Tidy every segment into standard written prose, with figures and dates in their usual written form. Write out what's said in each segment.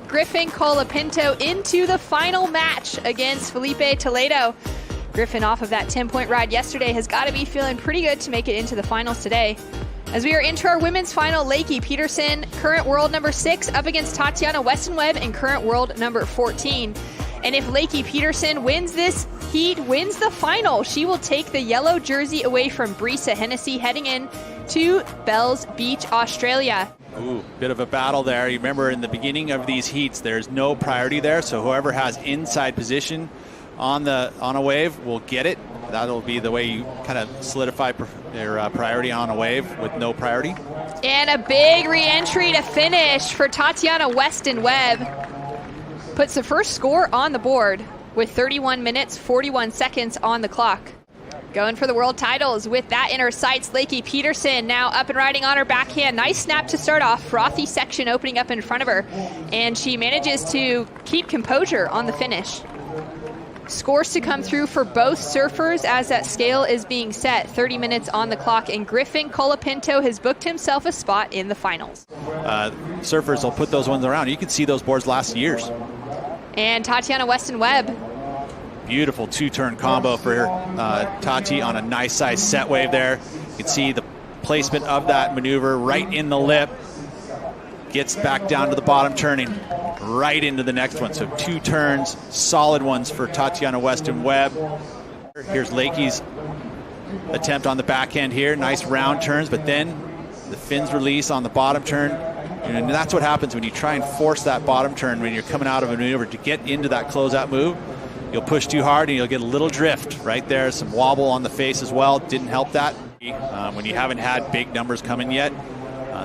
Griffin Colapinto into the final match against Felipe Toledo. Griffin, off of that 10-point ride yesterday, has got to be feeling pretty good to make it into the finals today. As we are into our women's final, Lakey Peterson, current world number 6, up against Tatiana Weston-Webb and current world number 14. And if Lakey Peterson wins this heat, wins the final, she will take the yellow jersey away from Brisa Hennessy heading in to Bells Beach, Australia. Ooh, bit of a battle there. You remember in the beginning of these heats, there's no priority there, so whoever has inside position on a wave will get it. That'll be the way you kind of solidify your priority on a wave with no priority. And a big re-entry to finish for Tatiana Weston-Webb. Puts the first score on the board with 31 minutes, 41 seconds on the clock. Going for the world titles with that in her sights, Lakey Peterson now up and riding on her backhand. Nice snap to start off. Frothy section opening up in front of her. And she manages to keep composure on the finish. Scores to come through for both surfers as that scale is being set. 30 minutes on the clock, and Griffin Colapinto has booked himself a spot in the finals. Surfers will put those ones around. You can see those boards last years. And Tatiana Weston-Webb. Beautiful two-turn combo for Tati on a nice size set wave there. You can see the placement of that maneuver right in the lip. Gets back down to the bottom turning, right into the next one. So 2 turns, solid ones for Tatiana Weston-Webb. Here's Lakey's attempt on the backhand here. Nice round turns, but then the fins release on the bottom turn. And that's what happens when you try and force that bottom turn when you're coming out of a maneuver to get into that closeout move. You'll push too hard and you'll get a little drift right there. Some wobble on the face as well. Didn't help that. When you haven't had big numbers coming yet,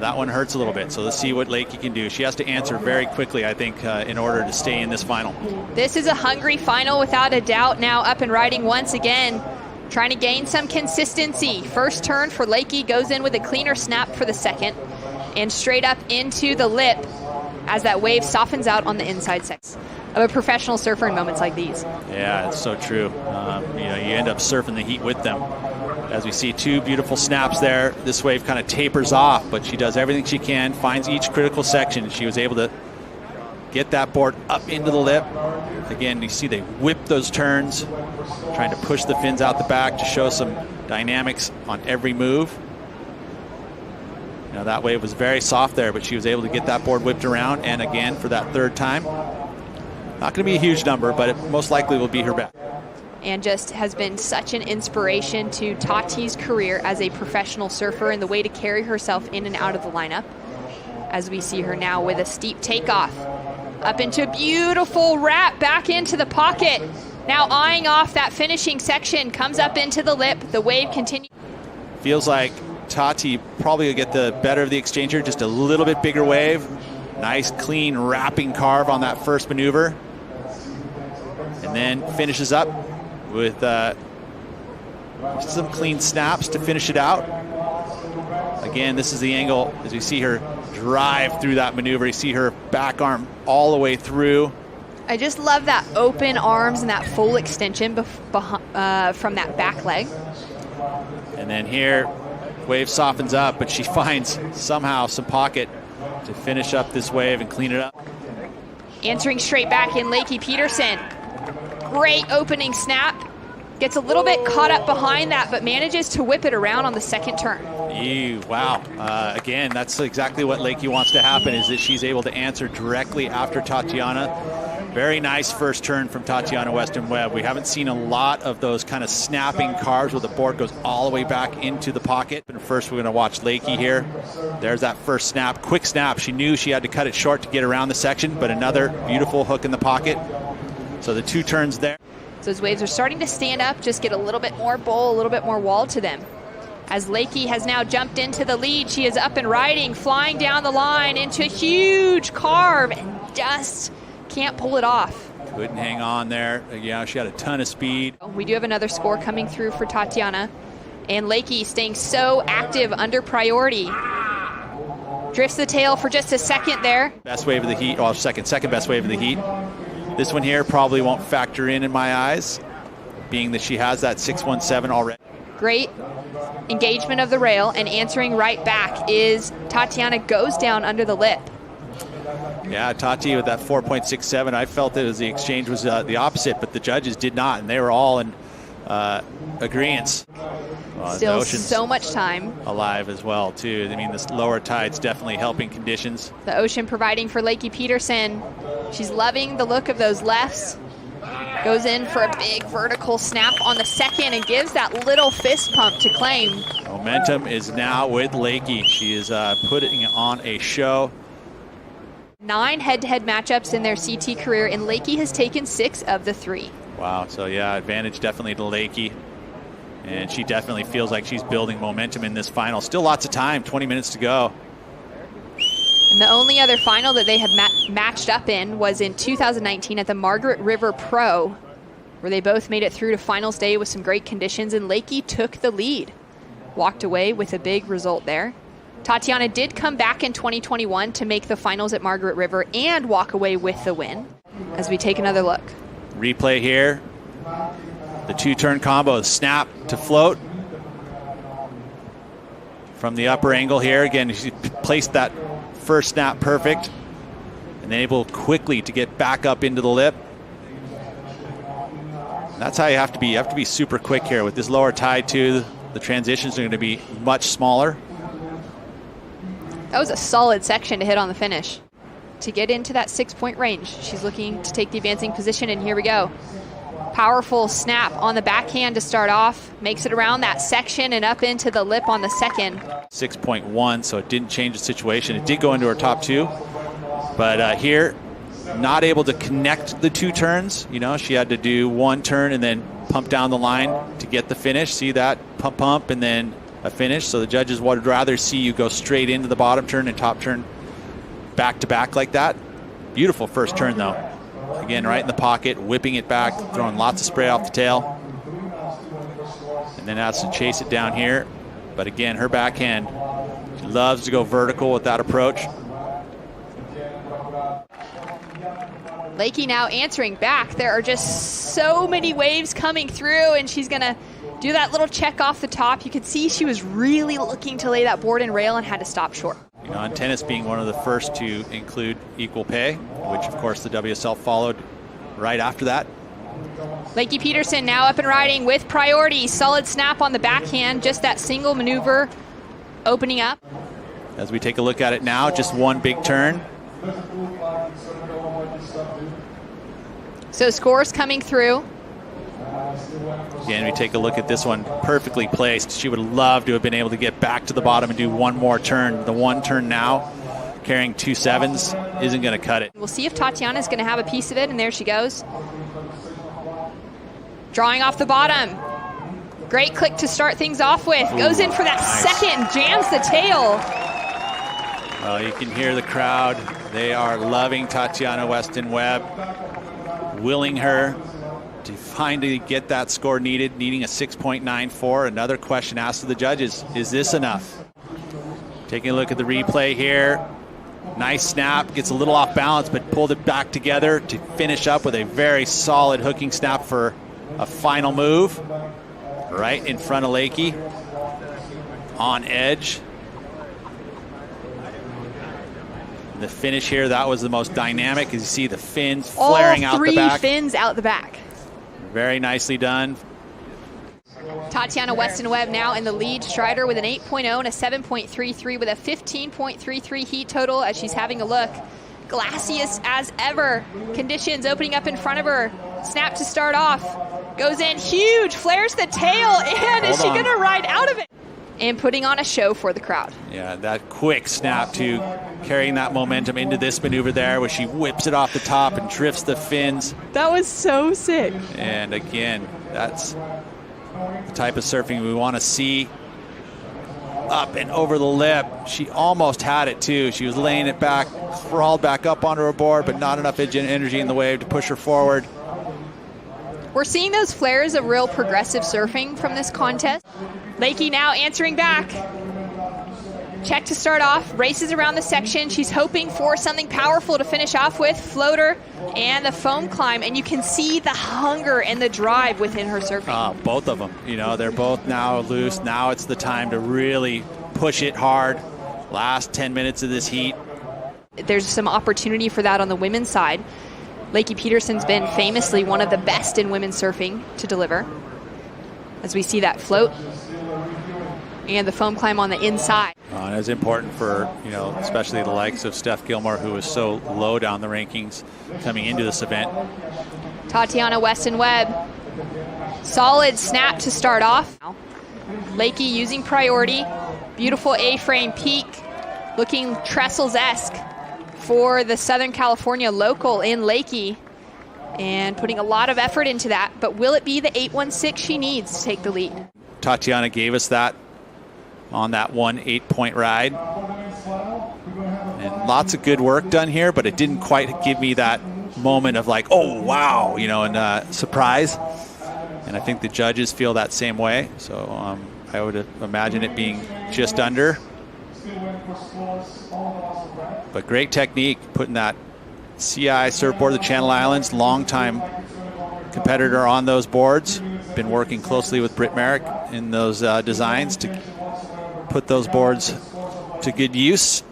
that one hurts a little bit. So let's see what Lakey can do. She has to answer very quickly, I think, in order to stay in this final. This is a hungry final without a doubt. Now up and riding once again, trying to gain some consistency. First turn for Lakey goes in with a cleaner snap for the second, and straight up into the lip as that wave softens out on the inside section of a professional surfer in moments like these. Yeah, it's so true. You end up surfing the heat with them. As we see 2 beautiful snaps there, this wave kind of tapers off, but she does everything she can, finds each critical section. She was able to get that board up into the lip. Again, you see they whip those turns, trying to push the fins out the back to show some dynamics on every move. Now that wave was very soft there, but she was able to get that board whipped around, and again for that 3rd time. Not going to be a huge number, but it most likely will be her best. And just has been such an inspiration to Tati's career as a professional surfer and the way to carry herself in and out of the lineup. As we see her now with a steep takeoff. Up into a beautiful wrap back into the pocket. Now eyeing off that finishing section, comes up into the lip. The wave continues. Feels like Tati probably will get the better of the exchanger, just a little bit bigger wave. Nice clean wrapping carve on that first maneuver. And then finishes up with some clean snaps to finish it out. Again, this is the angle as you see her drive through that maneuver. You see her back arm all the way through. I just love that open arms and that full extension from that back leg. And then here, wave softens up, but she finds somehow some pocket to finish up this wave and clean it up. Answering straight back in Lakey Peterson. Great opening snap. Gets a little bit caught up behind that, but manages to whip it around on the second turn. Ew, wow. Again, that's exactly what Lakey wants to happen, is that she's able to answer directly after Tatiana. Very nice first turn from Tatiana Weston-Webb. We haven't seen a lot of those kind of snapping carves where the board goes all the way back into the pocket. And first, we're going to watch Lakey here. There's that first snap, quick snap. She knew she had to cut it short to get around the section, but another beautiful hook in the pocket. So the 2 turns there. So those waves are starting to stand up, just get a little bit more bowl, a little bit more wall to them. As Lakey has now jumped into the lead, she is up and riding, flying down the line into a huge carve and just can't pull it off. Couldn't hang on there. Yeah, she had a ton of speed. We do have another score coming through for Tatiana. And Lakey staying so active under priority. Drifts the tail for just a second there. Best wave of the heat, well, second best wave of the heat. This one here probably won't factor in my eyes, being that she has that 617 already. Great engagement of the rail, and answering right back is Tatiana goes down under the lip. Yeah, Tati with that 4.67, I felt it was the exchange was the opposite, but the judges did not, and they were all in agreement. Still so much time. Alive as well, too. I mean, this lower tide's definitely helping conditions. The ocean providing for Lakey Peterson. She's loving the look of those lefts. Goes in for a big vertical snap on the second and gives that little fist pump to claim. Momentum is now with Lakey. She is putting on a show. 9 head-to-head matchups in their CT career, and Lakey has taken 6 of the 3. Wow, so yeah, advantage definitely to Lakey. And she definitely feels like she's building momentum in this final. Still lots of time, 20 minutes to go. And the only other final that they had matched up in was in 2019 at the Margaret River Pro, where they both made it through to finals day with some great conditions, and Lakey took the lead. Walked away with a big result there. Tatiana did come back in 2021 to make the finals at Margaret River and walk away with the win. As we take another look. Replay here. The 2-turn combo, snap to float. From the upper angle here, again, she placed that first snap perfect and then able quickly to get back up into the lip. And that's how you have to be. You have to be super quick here with this lower tide too. The transitions are going to be much smaller. That was a solid section to hit on the finish. To get into that 6-point range, she's looking to take the advancing position, and here we go. Powerful snap on the backhand to start off. Makes it around that section and up into the lip on the second. 6.1, so it didn't change the situation. It did go into her top 2. But here, not able to connect the 2 turns. You know, she had to do 1 turn and then pump down the line to get the finish. See that? Pump, pump, and then a finish. So the judges would rather see you go straight into the bottom turn and top turn back to back like that. Beautiful first turn, though. Again, right in the pocket, whipping it back, throwing lots of spray off the tail. And then has to chase it down here. But again, her backhand, she loves to go vertical with that approach. Lakey now answering back. There are just so many waves coming through, and she's going to do that little check off the top. You could see she was really looking to lay that board and rail and had to stop short. You know, and tennis being one of the first to include equal pay, which of course the WSL followed right after that. Lakey Peterson now up and riding with priority. Solid snap on the backhand, just that single maneuver opening up. As we take a look at it now, just 1 big turn. So scores coming through. Again, we take a look at this one, perfectly placed. She would love to have been able to get back to the bottom and do 1 more turn. The 1 turn now, carrying 2 sevens, isn't going to cut it. We'll see if Tatiana is going to have a piece of it, and there she goes. Drawing off the bottom. Great click to start things off with. Goes in for that second, jams the tail. Well, you can hear the crowd. They are loving Tatiana Weston-Webb, willing her to finally get that score needed, needing a 6.94. Another question asked of the judges, is this enough? Taking a look at the replay here. Nice snap, gets a little off balance, but pulled it back together to finish up with a very solid hooking snap for a final move. Right in front of Lakey, on edge. The finish here, that was the most dynamic, as you see the fins flaring out the back. All 3 fins out the back. Very nicely done. Tatiana Weston-Webb now in the lead. Strider with an 8.0 and a 7.33 with a 15.33 heat total as she's having a look. Glassiest as ever. Conditions opening up in front of her. Snap to start off. Goes in huge, flares the tail, and is she going to ride out of it? And putting on a show for the crowd. Yeah, that quick snap to carrying that momentum into this maneuver there where she whips it off the top and drifts the fins. That was so sick. And again, that's the type of surfing we want to see. Up and over the lip. She almost had it too. She was laying it back, crawled back up onto her board, but not enough energy in the wave to push her forward. We're seeing those flares of real progressive surfing from this contest. Lakey now answering back. Check to start off, races around the section. She's hoping for something powerful to finish off with. Floater and the foam climb, and you can see the hunger and the drive within her surfing. Both of them, you know, they're both now loose. Now it's the time to really push it hard. Last 10 minutes of this heat. There's some opportunity for that on the women's side. Lakey Peterson's been famously one of the best in women's surfing to deliver. As we see that float and the foam climb on the inside. And it's important for, especially the likes of Steph Gilmore, who was so low down the rankings coming into this event. Tatiana Weston-Webb, solid snap to start off. Lakey using priority, beautiful A-frame peak, looking Trestles-esque for the Southern California local in Lakey, and putting a lot of effort into that. But will it be the 816 she needs to take the lead? Tatiana gave us that on that 8-point ride. And lots of good work done here, but it didn't quite give me that moment of like, oh, wow, and surprise. And I think the judges feel that same way. So I would imagine it being just under. But great technique, putting that CI surfboard of the Channel Islands, longtime competitor on those boards. Been working closely with Britt Merrick in those designs to put those boards to good use.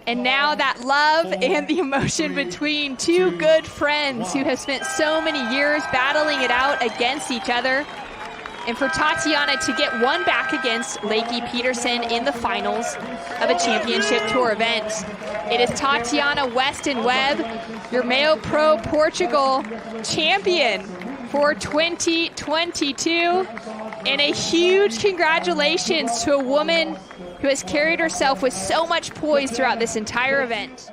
And now that love and the emotion between two good friends who have spent so many years battling it out against each other. And for Tatiana to get one back against Lakey Peterson in the finals of a championship tour event. It is Tatiana Weston-Webb, your MEO Pro Portugal champion for 2022. And a huge congratulations to a woman who has carried herself with so much poise throughout this entire event.